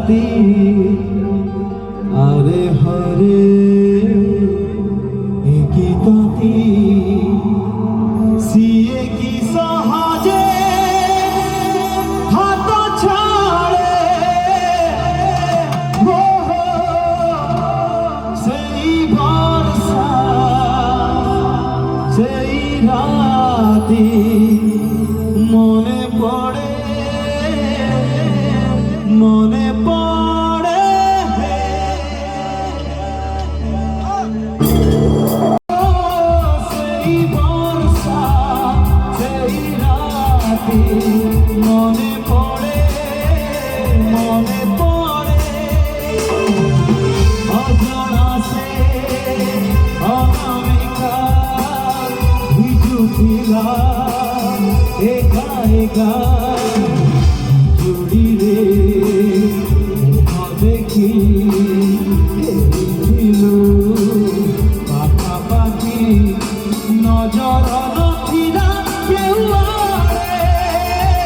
राती अरे हरे की ताती सीए की सहाजे हाथ छाड़े वो सही भरसा सही राती मने पड़े मने पड़े सही बरसा सही राती मने पड़े अजଣା से अनामिका ভিজুছিলা একা একা জুড়ি রে দেখি